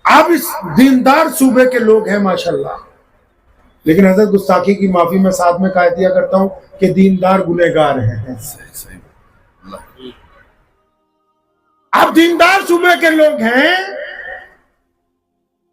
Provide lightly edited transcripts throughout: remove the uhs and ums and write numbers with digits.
آپ اس دیندار صوبے کے لوگ ہیں ماشاءاللہ، لیکن حضرت گستاخی کی معافی میں ساتھ میں کہہ دیا کرتا ہوں کہ دیندار گنہگار ہیں۔ آپ دیندار صوبے کے لوگ ہیں،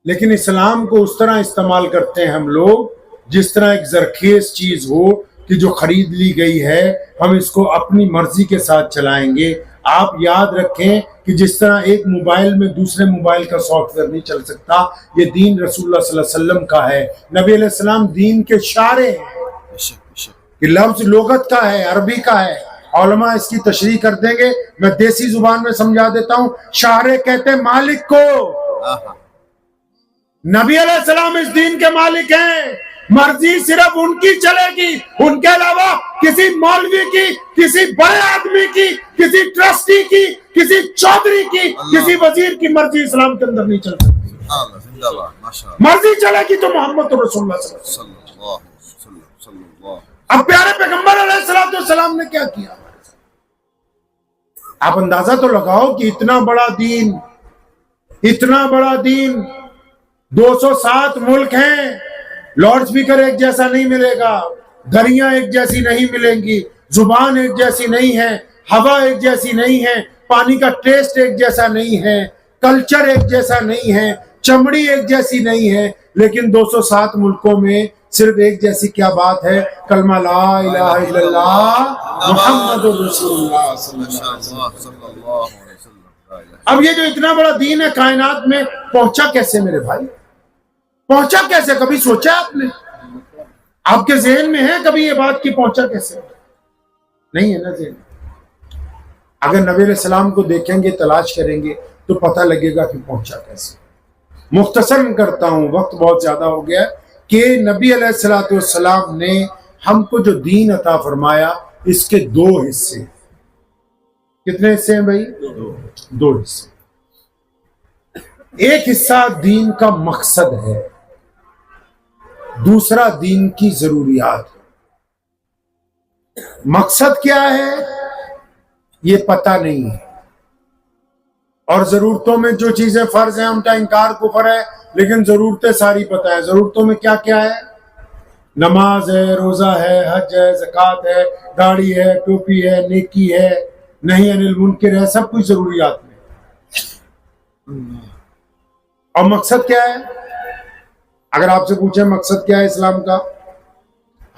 لیکن اسلام کو اس طرح استعمال کرتے ہیں ہم لوگ جس طرح ایک زرخیز چیز ہو کہ جو خرید لی گئی ہے، ہم اس کو اپنی مرضی کے ساتھ چلائیں گے۔ آپ یاد رکھیں کہ جس طرح ایک موبائل میں دوسرے موبائل کا سافٹ ویئر نہیں چل سکتا، یہ دین رسول اللہ صلی اللہ علیہ وسلم کا ہے۔ نبی علیہ السلام دین کے شارع ہیں، کہ لفظ لغت کا ہے، عربی کا ہے، علماء اس کی تشریح کر دیں گے، میں دیسی زبان میں سمجھا دیتا ہوں۔ شارع کہتے ہیں مالک کو، نبی علیہ السلام اس دین کے مالک ہیں، مرضی صرف ان کی چلے گی، ان کے علاوہ کسی مولوی کی، کسی بڑے آدمی کی، کسی ٹرسٹی کی، کسی چودھری کی، کسی وزیر کی مرضی اسلام کے اندر نہیں چل سکتی۔ مرضی چلے گی تو محمد رسول اللہ صلی اللہ علیہ وسلم۔ اب پیارے پیغمبر علیہ السلام نے کیا کیا؟ آپ اندازہ تو لگاؤ کہ اتنا بڑا دین، اتنا بڑا دین، 207 ملک ہیں، لاؤڈ سپیکر ایک جیسا نہیں ملے گا، گھڑیاں ایک جیسی نہیں ملیں گی، زبان ایک جیسی نہیں ہے، ہوا ایک جیسی نہیں ہے، پانی کا ٹیسٹ ایک جیسا نہیں ہے، کلچر ایک جیسا نہیں ہے، چمڑی ایک جیسی نہیں ہے، لیکن 207 ملکوں میں صرف ایک جیسی کیا بات ہے؟ کلمہ لا الہ الا اللہ محمد رسول اللہ صلی اللہ علیہ وسلم۔ اب یہ جو اتنا بڑا دین ہے کائنات میں، پہنچا کیسے میرے بھائی؟ پہنچا کیسے؟ کبھی سوچا آپ نے؟ آپ کے ذہن میں ہے کبھی یہ بات کی پہنچا کیسے؟ نہیں ہے نا ذہن۔ اگر نبی علیہ السلام کو دیکھیں گے، تلاش کریں گے تو پتہ لگے گا کہ پہنچا کیسے۔ مختصر کرتا ہوں، وقت بہت زیادہ ہو گیا، کہ نبی علیہ السلام نے ہم کو جو دین عطا فرمایا، اس کے 2 حصے۔ کتنے حصے ہیں بھائی؟ 2 حصے۔ ایک حصہ دین کا مقصد ہے، دوسرا دین کی ضروریات ہے۔ مقصد کیا ہے یہ پتہ نہیں ہے، اور ضرورتوں میں جو چیزیں فرض ہیں ان کا انکار کفر ہے، لیکن ضرورتیں ساری پتہ ہے۔ ضرورتوں میں کیا کیا ہے؟ نماز ہے، روزہ ہے، حج ہے، زکوٰۃ ہے، داڑھی ہے، ٹوپی ہے، نیکی ہے، نہی عن المنکر ہے، سب کچھ ضروریات میں۔ اور مقصد کیا ہے؟ اگر آپ سے پوچھیں مقصد کیا ہے اسلام کا،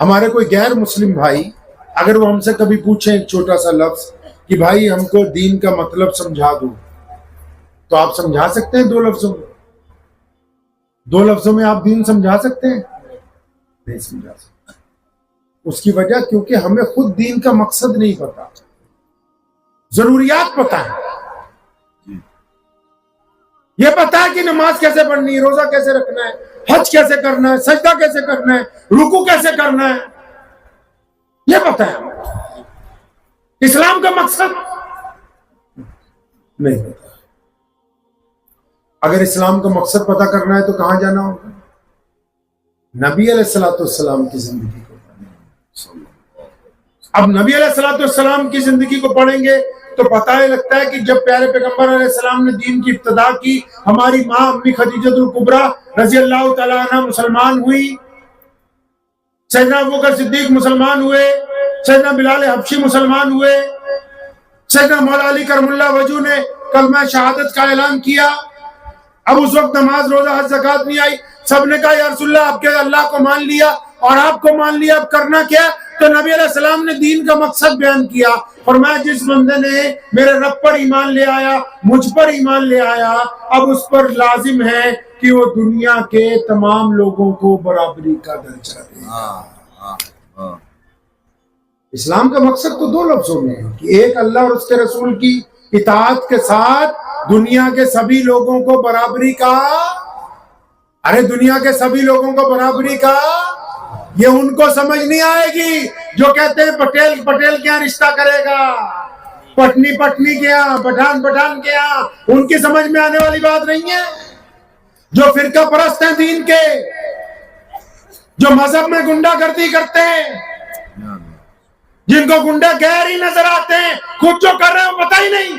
ہمارے کوئی غیر مسلم بھائی اگر وہ ہم سے کبھی پوچھیں ایک چھوٹا سا لفظ کہ بھائی ہم کو دین کا مطلب سمجھا دو، تو آپ سمجھا سکتے ہیں 2 لفظوں میں؟ 2 لفظوں میں آپ دین سمجھا سکتے ہیں؟ نہیں سمجھا سکتے۔ اس کی وجہ کیونکہ ہمیں خود دین کا مقصد نہیں پتا، ضروریات پتا ہے۔ یہ پتا ہے کہ نماز کیسے پڑھنی ہے، روزہ کیسے رکھنا ہے، حج کیسے کرنا ہے، سجدہ کیسے کرنا ہے، رکوع کیسے کرنا ہے، یہ پتا ہے ہمیں۔ اسلام کا مقصد نہیں پتا۔ اگر اسلام کا مقصد پتا کرنا ہے تو کہاں جانا ہوگا؟ نبی علیہ السلام کی زندگی کو پڑھیں۔ اب نبی علیہ السلام کی زندگی کو پڑھیں گے تو پتہ ہی لگتا ہے کہ جب پیارے پیغمبر علیہ السلام نے دین کی ابتدا کی، ہماری ماں امی خدیجہ الکبریٰ رضی اللہ تعالیٰ عنہ مسلمان ہوئی، سیدنا ابوبکر صدیق مسلمان ہوئے، سیدنا بلال حبشی مسلمان ہوئے، سیدنا مولا علی کرم اللہ وجہ نے کلمہ شہادت کا اعلان کیا۔ اب اس وقت نماز روزہ حج زکوٰۃ نہیں آئی، سب نے کہا یا رسول اللہ آپ کے اللہ کو مان لیا اور آپ کو مان لیا، اب کرنا کیا؟ تو نبی علیہ السلام نے دین کا مقصد بیان کیا، فرمایا جس بندے نے میرے رب پر ایمان لے آیا، مجھ پر ایمان لے آیا، اب اس پر لازم ہے کہ وہ دنیا کے تمام لوگوں کو برابری کا درجہ دے۔ اسلام کا مقصد تو 2 لفظوں میں ہے کہ ایک اللہ اور اس کے رسول کی اطاعت کے ساتھ دنیا کے سبھی لوگوں کو برابری کا، ارے دنیا کے سبھی لوگوں کو برابری کا، یہ ان کو سمجھ نہیں آئے گی جو کہتے ہیں پٹیل پٹیل کیا رشتہ کرے گا، پٹنی پٹنی کیا، پٹھان پٹھان کیا، ان کی سمجھ میں آنے والی بات نہیں ہے۔ جو فرقہ پرست ہیں دین کے، جو مذہب میں گنڈا گردی کرتے ہیں، جن کو گنڈا غیر ہی نظر آتے ہیں، خود جو کر رہے ہیں وہ پتہ ہی نہیں۔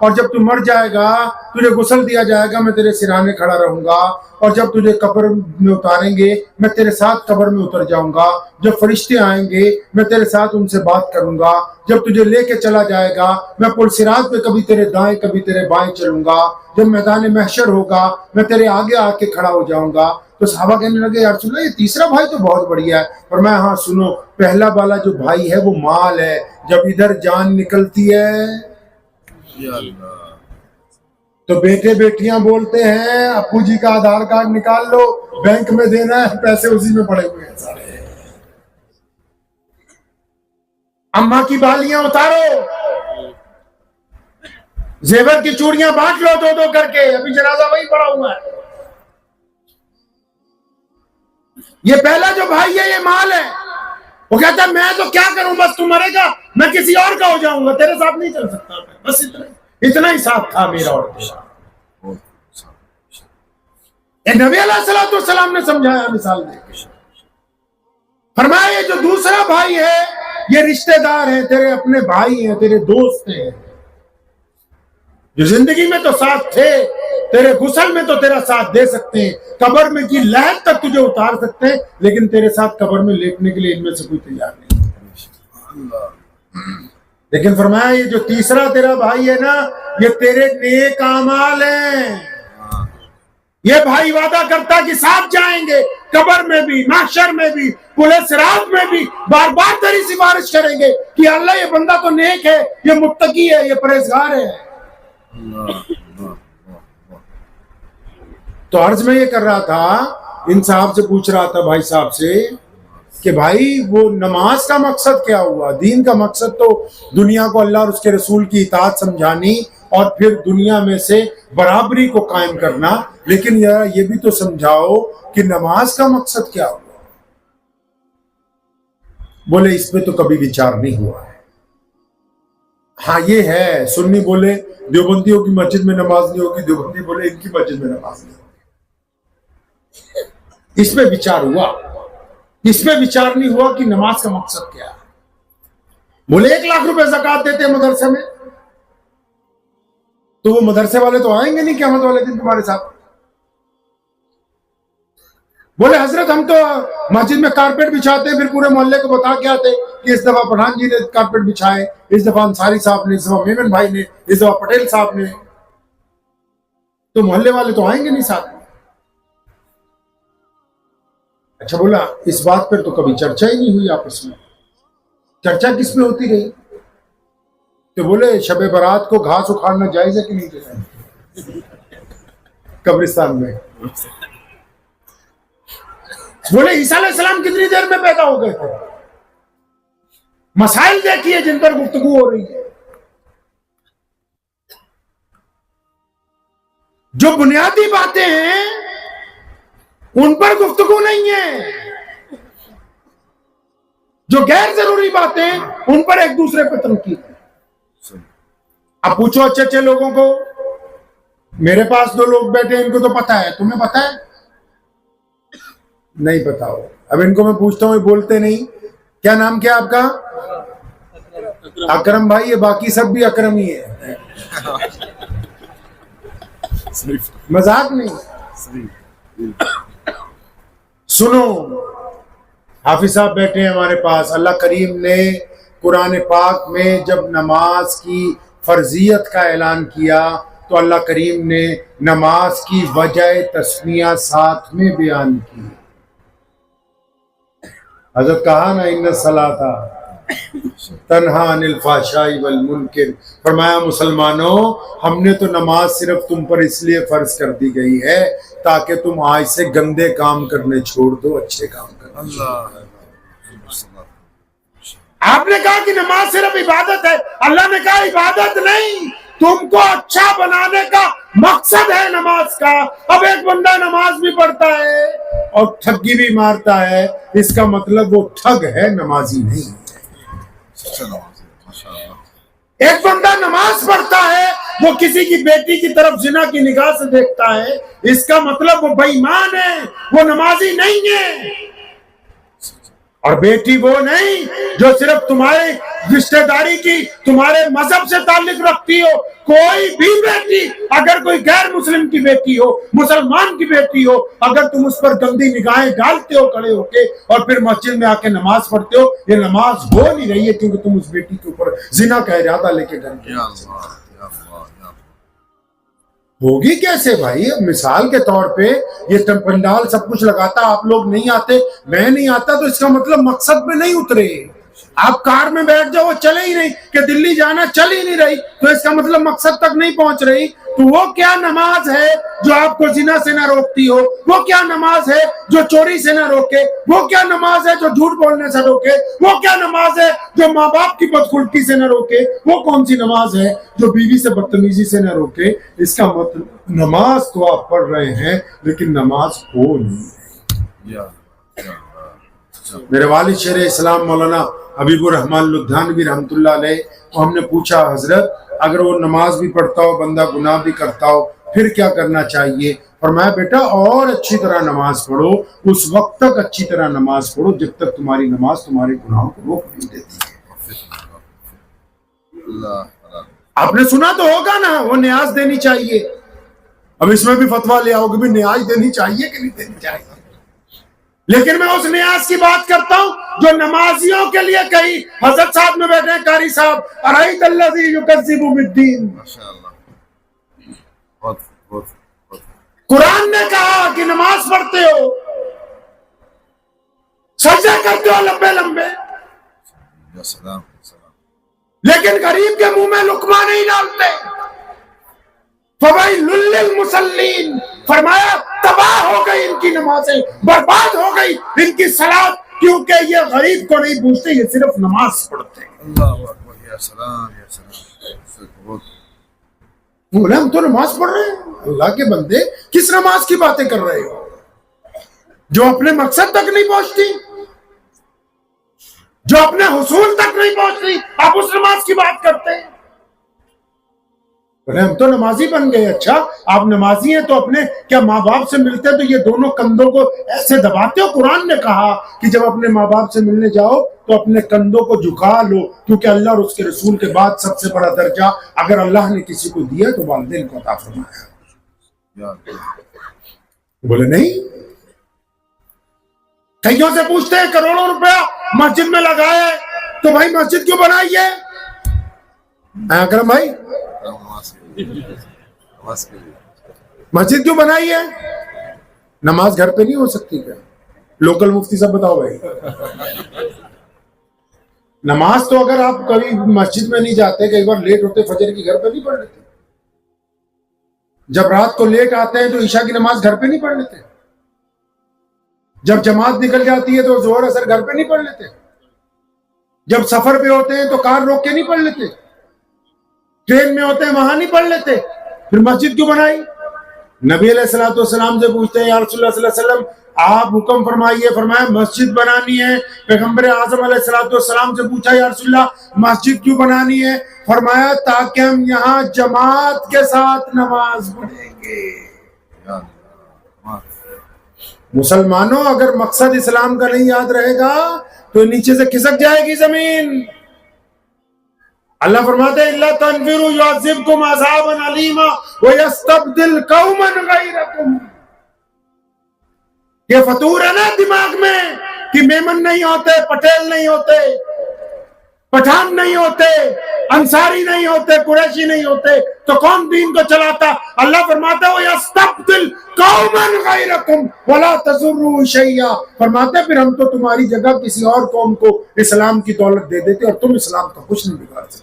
اور جب تو مر جائے گا تجھے غسل دیا جائے گا میں تیرے سرانے کھڑا رہوں گا، اور جب تجھے قبر میں اتاریں گے میں تیرے ساتھ قبر میں اتر جاؤں گا، جب فرشتے آئیں گے میں تیرے ساتھ ان سے بات کروں گا، جب تجھے لے کے چلا جائے گا میں پل صراط پہ کبھی تیرے دائیں کبھی تیرے بائیں چلوں گا، جب میدان محشر ہوگا میں تیرے آگے آ کے کھڑا ہو جاؤں گا۔ تو صحابہ کہنے لگے یا رسول اللہ یہ تیسرا بھائی تو بہت بڑھیا ہے، اور میں ہاں سنو پہلا والا جو بھائی ہے وہ مال ہے، جب ادھر جان نکلتی ہے تو بیٹے بیٹیاں بولتے ہیں ابو جی کا آدھار کارڈ نکال لو بینک میں دینا ہے، پیسے اسی میں پڑے ہوئے ہیں سارے، اماں کی بالیاں اتارو، زیور کی چوڑیاں بانٹ لو دو دو کر کے، ابھی جنازہ وہی پڑا ہوا ہے۔ یہ پہلا جو بھائی ہے یہ مال ہے، وہ کہتا ہے میں تو کیا کروں، بس تو مرے گا میں کسی اور کا ہو جاؤں گا، تیرے ساتھ نہیں چل سکتا میں، بس اتنا ہی ساتھ تھا میرا اور تیرا۔ نبی علیہ السلام نے سمجھایا مثال دے کے، فرمایا یہ جو دوسرا بھائی ہے یہ رشتہ دار ہے، تیرے اپنے بھائی ہیں، تیرے دوست ہیں، جو زندگی میں تو ساتھ تھے، تیرے غسل میں تو تیرا ساتھ دے سکتے ہیں، قبر میں کی لہر تک تجھے اتار سکتے ہیں، لیکن تیرے ساتھ قبر میں لیٹنے کے لیے ان میں سے کوئی تیار نہیں۔ لیکن فرمایا یہ جو تیسرا تیرا بھائی ہے نا یہ تیرے نیک اعمال ہیں، یہ بھائی وعدہ کرتا کہ ساتھ جائیں گے، قبر میں بھی، محشر میں بھی، پلے صراط میں بھی، بار بار تیری سفارش کریں گے کہ اللہ یہ بندہ تو نیک ہے، یہ متقی ہے، یہ پرہیزگار ہے۔ تو عرض میں یہ کر رہا تھا، ان صاحب سے پوچھ رہا تھا بھائی صاحب سے کہ بھائی وہ نماز کا مقصد کیا ہوا؟ دین کا مقصد تو دنیا کو اللہ اور اس کے رسول کی اطاعت سمجھانی اور پھر دنیا میں سے برابری کو قائم کرنا، لیکن یہ بھی تو سمجھاؤ کہ نماز کا مقصد کیا ہوا؟ بولے اس پہ تو کبھی وچار نہیں ہوا ہے۔ ہاں یہ ہے، سنی بولے دیوبندیوں کی مسجد میں نماز نہیں ہوگی، دیوبندی بولے ان کی مسجد میں نماز نہیں ہوگی، اس پہ وچار ہوا، اس پہ وچار نہیں ہوا کہ نماز کا مقصد کیا ہے۔ بولے 1 لاکھ روپے زکوٰۃ دیتے ہیں مدرسے میں، تو وہ مدرسے والے تو آئیں گے نہیں قیامت والے دن تمہارے ساتھ۔ بولے حضرت ہم تو مسجد میں کارپیٹ بچھاتے ہیں، پھر پورے محلے کو بتا کے آتے کہ اس دفعہ پٹھان جی نے کارپیٹ بچھائے، اس دفعہ انصاری صاحب نے، اس دفعہ میمن بھائی نے، اس دفعہ پٹیل صاحب نے، تو محلے والے تو آئیں گے نہیں ساتھ میں۔ اچھا بولا اس بات پر تو کبھی چرچا ہی نہیں ہوئی آپس میں، چرچا کس میں ہوتی رہی؟ تو بولے شب برات کو گھاس اکھاڑنا جائز ہے کہ نہیں جائز قبرستان میں؟ بولے عیسیٰ علیہ السلام کتنی دیر میں پیدا ہو گئے تھے؟ مسائل دیکھیے جن پر گفتگو ہو رہی ہے، جو بنیادی باتیں ہیں ان پر گفتگو نہیں ہے، جو غیر ضروری باتیں ان پر ایک دوسرے پر تنقید ہے۔ اب پوچھو اچھے اچھے لوگوں کو، میرے پاس 2 لوگ بیٹھے ان کو تو پتا ہے، تمہیں پتا ہے؟ نہیں پتا ہو۔ اب ان کو میں پوچھتا ہوں، یہ بولتے نہیں۔ کیا نام کیا آپ کا؟ اکرم بھائی، یہ باقی سب بھی اکرم ہی ہے، مذاق نہیں۔ سنو، حافظ صاحب بیٹھے ہیں ہمارے پاس، اللہ کریم نے قرآن پاک میں جب نماز کی فرضیت کا اعلان کیا تو اللہ کریم نے نماز کی وجہ تسمیہ ساتھ میں بیان کی۔ حضرت کہا نا ان الصلاۃ تنہی عن الفحشاء والمنکر، فرمایا مسلمانوں ہم نے تو نماز صرف تم پر اس لیے فرض کر دی گئی ہے تاکہ تم آج سے گندے کام کرنے چھوڑ دو، اچھے کام کرنے۔ آپ نے کہا کہ نماز صرف عبادت ہے، اللہ نے کہا عبادت نہیں، تم کو اچھا بنانے کا مقصد ہے نماز کا۔ اب ایک بندہ نماز بھی پڑھتا ہے اور ٹھگی بھی مارتا ہے، اس کا مطلب وہ ٹھگ ہے، نمازی نہیں ہے۔ ایک بندہ نماز پڑھتا ہے، وہ کسی کی بیٹی کی طرف زنا کی نگاہ سے دیکھتا ہے، اس کا مطلب وہ بے ایمان ہے، وہ نمازی نہیں ہے۔ اور بیٹی وہ نہیں جو صرف تمہارے رشتہ داری کی تمہارے مذہب سے تعلق رکھتی ہو. کوئی بھی بیٹی اگر کوئی غیر مسلم کی بیٹی ہو مسلمان کی بیٹی ہو اگر تم اس پر گندی نگاہیں ڈالتے ہو کھڑے ہو کے اور پھر مسجد میں آ کے نماز پڑھتے ہو یہ نماز ہو نہیں رہی ہے کیونکہ تم اس بیٹی کے اوپر زنا کا ارادہ لے کے ڈر گئے. ہوگی کیسے بھائی؟ مثال کے طور پہ یہ پنڈال سب کچھ لگاتا آپ لوگ نہیں آتے میں نہیں آتا تو اس کا مطلب مقصد میں نہیں اترے. آپ کار میں بیٹھ جاؤ وہ چلے ہی نہیں کہ دلی جانا چل ہی نہیں رہی تو اس کا مطلب مقصد تک نہیں پہنچ رہی. تو وہ کیا نماز ہے جو آپ کو زنا سے نہ روکتی ہو؟ وہ کیا نماز ہے جو چوری سے نہ روکے؟ وہ کیا نماز ہے جو جھوٹ بولنے سے روکے؟ وہ کیا نماز ہے جو ماں باپ کی بدخلقی سے نہ روکے؟ وہ کون سی نماز ہے جو بیوی سے بدتمیزی سے نہ روکے؟ اس کا مطلب نماز تو آپ پڑھ رہے ہیں لیکن نماز ہو نہیں. میرے والد شیر اسلام مولانا حبیب الرحمن لدھیانوی رحمۃ اللہ علیہ کو ہم نے پوچھا حضرت اگر وہ نماز بھی پڑھتا ہو بندہ گناہ بھی کرتا ہو پھر کیا کرنا چاہیے؟ فرمایا بیٹا اور اچھی طرح نماز پڑھو اس وقت تک اچھی طرح نماز پڑھو جب تک تمہاری نماز تمہارے گناہوں کو روک نہیں دیتی ہے. آپ نے سنا تو ہوگا نا وہ نیاز دینی چاہیے. اب اس میں بھی فتویٰ لے آؤ کہ بھی نیاز دینی چاہیے کہ نہیں دینی چاہیے لیکن میں اس نیاز کی بات کرتا ہوں جو نمازیوں کے لیے کہی. حضرت صاحب میں بیٹھے ہیں قاری صاحب ارایت الذی یکذب بالدین. قرآن نے کہا کہ نماز پڑھتے ہو سجدے کرتے ہو لمبے لمبے لیکن غریب کے منہ میں لقمہ نہیں ڈالتے. فویل للمصلین فرمایا تباہ ہو گئی ان کی نمازیں برباد ہو گئی ان کی صلاۃ کیونکہ یہ غریب کو نہیں پوچھتے یہ صرف نماز پڑھتے ہیں. اللہ اکبر یا سلام یا سلام. بولے ہم تو نماز پڑھ رہے ہیں. اللہ کے بندے کس نماز کی باتیں کر رہے ہو جو اپنے مقصد تک نہیں پہنچتی جو اپنے حصول تک نہیں پہنچتی آپ اس نماز کی بات کرتے ہیں. ہم تو نمازی بن گئے. اچھا آپ نمازی ہیں تو اپنے کیا ماں باپ سے ملتے تو یہ دونوں کندھوں کو ایسے دباتے ہو؟ قرآن نے کہا کہ جب اپنے ماں باپ سے ملنے جاؤ تو اپنے کندھوں کو جھکا لو کیونکہ اللہ اور اس کے رسول کے بعد سب سے بڑا درجہ اگر اللہ نے کسی کو دیا تو والدین کو عطا فرمایا. بولے نہیں. کئیوں سے پوچھتے ہیں کروڑوں روپیہ مسجد میں لگائے تو بھائی مسجد کیوں بنائی ہے؟ اکرم بھائی مسجد کیوں بنائی ہے؟ نماز گھر پہ نہیں ہو سکتی کیا؟ لوکل مفتی صاحب بتاؤ بھائی. نماز تو اگر آپ کبھی مسجد میں نہیں جاتے کئی بار لیٹ ہوتے فجر کی گھر پہ نہیں پڑھ لیتے. جب رات کو لیٹ آتے ہیں تو عشاء کی نماز گھر پہ نہیں پڑھ لیتے. جب جماعت نکل جاتی ہے تو ظہر اثر گھر پہ نہیں پڑھ لیتے. جب سفر پہ ہوتے ہیں تو کار روک کے نہیں پڑھ لیتے. ٹرین میں ہوتے ہیں وہاں نہیں پڑھ لیتے. پھر مسجد کیوں بنائی؟ نبی علیہ الصلوۃ والسلام سے پوچھتے ہیں یا رسول اللہ صلی اللہ علیہ وسلم آپ حکم فرمائیے. فرمایا مسجد بنانی ہے. پیغمبر اعظم علیہ الصلوۃ والسلام سے پوچھا یا رسول اللہ مسجد کیوں بنانی ہے؟ فرمایا تاکہ ہم یہاں جماعت کے ساتھ نماز پڑھیں گے. مسلمانوں اگر مقصد اسلام کا نہیں یاد رہے گا تو نیچے سے کھسک جائے گی زمین. اللہ فرماتے ہیں اللہ تنفروا يعذبكم عذابا علیما ويستبدل قوما غیرکم. یہ فطور ہے نا دماغ میں کہ میمن نہیں ہوتے پٹیل نہیں ہوتے پٹھان نہیں ہوتے انصاری نہیں ہوتے قریشی نہیں ہوتے تو کون دین کو چلاتا؟ اللہ فرماتا ہے وَيَسْتَبْدِلْ قَوْمًا غَيْرَكُمْ وَلَا تَضُرُّوهُ شَيْئًا. فرماتے ہیں پھر ہم تو تمہاری جگہ کسی اور قوم کو اسلام کی دولت دے دیتے اور تم اسلام کا کچھ نہیں بگاڑ سکتے.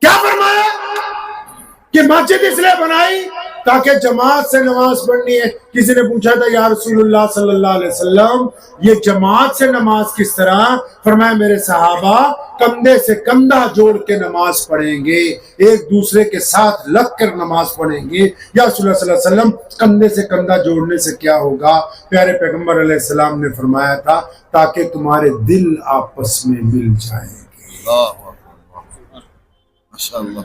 کیا فرمایا کہ مسجد اس لیے بنائی تاکہ جماعت سے نماز پڑھنی ہے. کسی نے پوچھا تھا یا رسول اللہ صلی اللہ علیہ وسلم یہ جماعت سے نماز کس طرح؟ فرمایا میرے صحابہ کندھے سے کندھا جوڑ کے نماز پڑھیں گے ایک دوسرے کے ساتھ لگ کر نماز پڑھیں گے. یا رسول اللہ صلی اللہ علیہ وسلم کندھے سے کندھا جوڑنے سے کیا ہوگا؟ پیارے پیغمبر علیہ السلام نے فرمایا تھا تاکہ تمہارے دل آپس میں مل جائیں گے. ماشاءاللہ.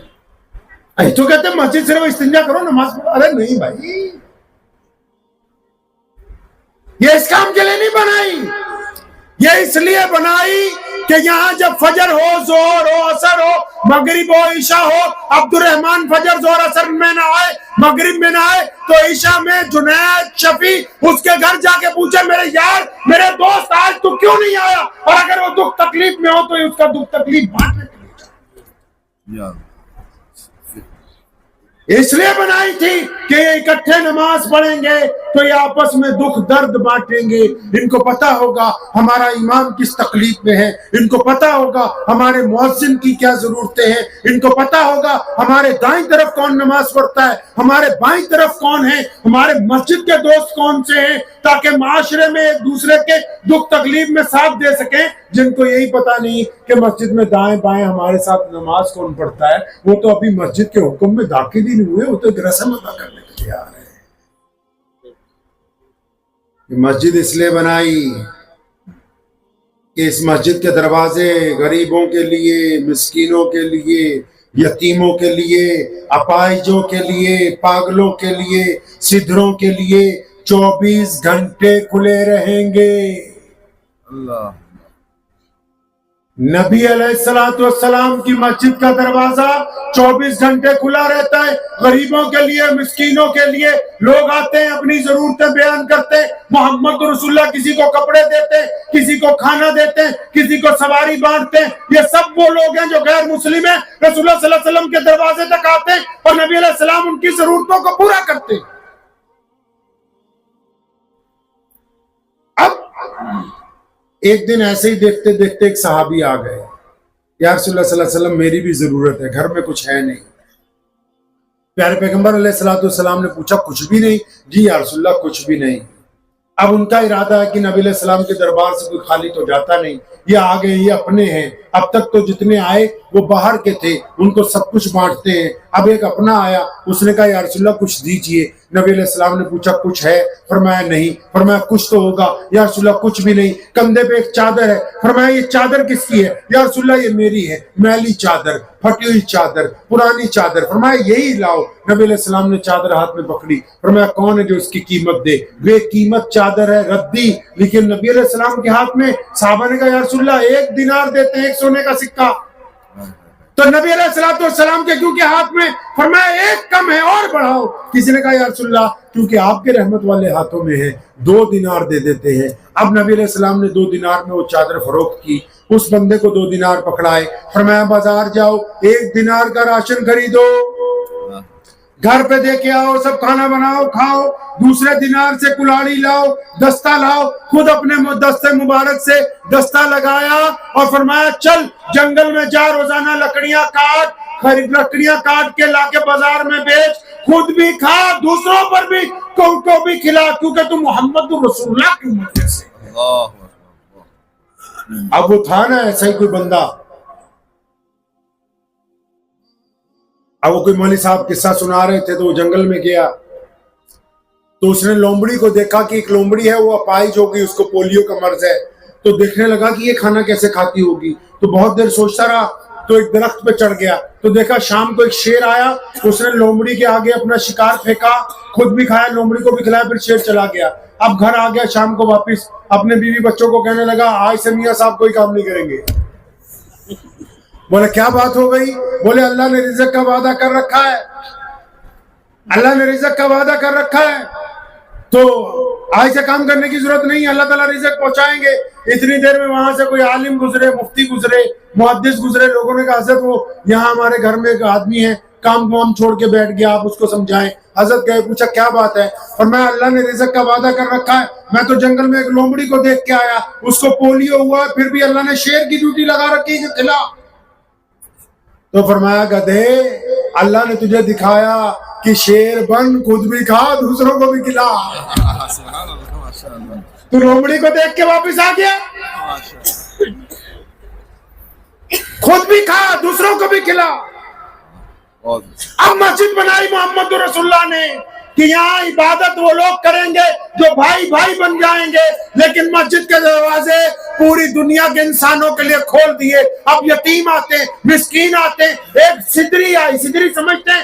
تو کہتے ہیں مسجد صرف استنجا کرو نماز پڑھو. ارے نہیں بھائی یہ اس کام کے لیے نہیں بنائی، یہ اس لیے بنائی کہ یہاں جب فجر ہو، ظہر ہو، عصر ہو، مغرب ہو، عشاء ہو، عبد الرحمن فجر ظہر عصر میں نہ آئے، مغرب میں نہ آئے، تو عشاء میں جنید شفیع اس کے گھر جا کے پوچھے میرے یار، میرے دوست، آج تو کیوں نہیں آیا؟ اور اگر وہ دکھ تکلیف میں ہو تو اس کا دکھ تکلیف بانٹنے کے لیے یا اس لیے بنائی تھی کہ یہ اکٹھے نماز پڑھیں گے تو یہ آپس میں دکھ درد بانٹیں گے، ان کو پتا ہوگا ہمارا امام کس تکلیف میں ہے، ان کو پتا ہوگا ہمارے مؤذن کی کیا ضرورتیں ہیں، ان کو پتا ہوگا ہمارے دائیں طرف کون نماز پڑھتا ہے، ہمارے بائیں طرف کون ہے، ہمارے مسجد کے دوست کون سے ہیں، تاکہ معاشرے میں ایک دوسرے کے دکھ تکلیف میں ساتھ دے سکیں۔ جن کو یہی پتا نہیں کہ مسجد میں دائیں بائیں ہمارے ساتھ نماز کون پڑھتا ہے، وہ تو ابھی مسجد کے حکم میں داخل ہی نہیں ہوئے، وہ تو ایک رسم ادا کرنے کے لیے آ رہے ہیں۔ یہ مسجد اس لیے بنائی کہ اس مسجد کے دروازے غریبوں کے لیے، مسکینوں کے لیے، یتیموں کے لیے، اپاہجوں کے لیے، پاگلوں کے لیے، سدھروں کے لیے 24 گھنٹے کھلے رہیں گے۔ اللہ نبی علیہ السلام کی مسجد کا دروازہ 24 گھنٹے کھلا رہتا ہے، غریبوں کے لیے، مسکینوں کے لیے۔ لوگ آتے ہیں، اپنی ضرورتیں بیان کرتے ہیں، محمد رسول اللہ کسی کو کپڑے دیتے ہیں، کسی کو کھانا دیتے ہیں، کسی کو سواری بانٹتے ہیں۔ یہ سب وہ لوگ ہیں جو غیر مسلم ہیں، رسول اللہ صلی اللہ علیہ وسلم کے دروازے تک آتے ہیں اور نبی علیہ السلام ان کی ضرورتوں کو پورا کرتے ہیں۔ اب ایک دن ایسے ہی دیکھتے دیکھتے ایک صحابی آ گئے، یا رسول اللہ صلی اللہ علیہ وسلم میری بھی ضرورت ہے، گھر میں کچھ ہے نہیں۔ پیارے پیغمبر علیہ السلام نے پوچھا کچھ بھی نہیں؟ جی یا رسول اللہ کچھ بھی نہیں۔ اب ان کا ارادہ ہے کہ نبی علیہ السلام کے دربار سے کوئی خالی تو جاتا نہیں، یہ آگے یہ اپنے ہیں، اب تک تو جتنے آئے وہ باہر کے تھے، ان کو سب کچھ بانٹتے ہیں۔ اب ایک اپنا آیا، اس نے کہا یا رسول اللہ کچھ دیجئے۔ نبی علیہ السلام نے پوچھا کچھ ہے؟ فرمایا نہیں۔ فرمایا کچھ تو ہوگا؟ یا رسول اللہ کچھ بھی نہیں۔ کندھے پہ ایک چادر ہے، فرمایا یہ چادر کس کی ہے؟ یا رسول اللہ یہ میری ہے، میلی چادر، پھٹی ہوئی چادر، پرانی چادر۔ فرمایا یہی لاؤ۔ نبی علیہ السلام نے چادر ہاتھ میں پکڑی، فرمایا کون ہے جو اس کی قیمت دے؟ بے قیمت چادر ہے، ردی۔ لیکن نبی علیہ السلام کے ہاتھ میں، صحابہ نے کہا یا رسول اللہ 1 دینار دیتے ہیں، 1 سونے کا سکہ۔ تو نبی علیہ السلام کے کیونکہ ہاتھ میں، فرمایا 1 کم ہے اور بڑھاؤ۔ کسی نے کہا یا رسول اللہ کیونکہ آپ کے رحمت والے ہاتھوں میں ہے 2 دینار دے دیتے ہیں۔ اب نبی علیہ السلام نے 2 دینار میں وہ چادر فروخت کی، اس بندے کو 2 دینار پکڑائے، فرمایا بازار جاؤ 1 دینار کا راشن خریدو، گھر پہ دے کے آؤ، سب کھانا بناؤ کھاؤ، دوسرے دینار سے کلاڑی لاؤ، دستہ لاؤ، خود اپنے دستے مبارک سے دستہ لگایا اور فرمایا چل جنگل میں جا، روزانہ لکڑیاں کاٹ کے لا کے بازار میں بیچ، خود بھی کھا، دوسروں پر بھی کو بھی کھلا، کیونکہ تم محمد رسول اللہ کی امت سے۔ اب وہ تھا نا ایسا ہی کوئی بندہ، اب وہ کوئی مولوی صاحب قصہ سنا رہے تھے تو وہ جنگل میں گیا تو اس نے لومڑی کو دیکھا کہ ایک لومڑی ہے وہ اپائج ہو گئی، اس کو پولیو کا مرض ہے، تو دیکھنے لگا کہ یہ کھانا کیسے کھاتی ہوگی، تو بہت دیر سوچتا رہا، تو ایک درخت پہ چڑھ گیا، تو دیکھا شام کو ایک شیر آیا، اس نے لومڑی کے آگے اپنا شکار پھینکا، خود بھی کھایا، لومڑی کو بھی کھلایا، پھر شیر چلا گیا۔ اب گھر آ گیا شام کو واپس، اپنے بیوی بچوں کو کہنے لگا آج سے میاں صاحب کوئی کام نہیں کریں گے۔ بولے کیا بات ہو گئی؟ بولے اللہ نے رزق کا وعدہ کر رکھا ہے، اللہ نے رزق کا وعدہ کر رکھا ہے، تو آج سے کام کرنے کی ضرورت نہیں ہے، اللہ تعالیٰ رزق پہنچائیں گے۔ اتنی دیر میں وہاں سے کوئی عالم گزرے، مفتی گزرے، محدث گزرے، لوگوں نے کہا حضرت وہ یہاں ہمارے گھر میں ایک آدمی ہے، کام وام چھوڑ کے بیٹھ گیا، آپ اس کو سمجھائیں۔ حضرت گئے، پوچھا کیا بات ہے؟ فرمایا اللہ نے رزق کا وعدہ کر رکھا ہے، میں تو جنگل میں ایک لومڑی کو دیکھ کے آیا، اس کو پولیو ہوا، پھر بھی اللہ نے شیر کی ڈیوٹی لگا رکھی کہ کھلا۔ تو فرمایا گدھے اللہ نے تجھے دکھایا کہ شیر بن، خود بھی کھا، دوسروں کو بھی کھلا۔ تو لومڑی کو دیکھ کے واپس آ گیا، خود بھی کھا، دوسروں کو بھی کھلا۔ اب مسجد بنائی محمد رسول اللہ نے کہ یہاں عبادت وہ لوگ کریں گے جو بھائی بھائی بن جائیں گے، لیکن مسجد کے دروازے پوری دنیا کے انسانوں کے لیے کھول دیے۔ اب یتیم آتے ہیں، مسکین آتے ہیں، ایک سدری آئی، سدری سمجھتے ہیں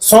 100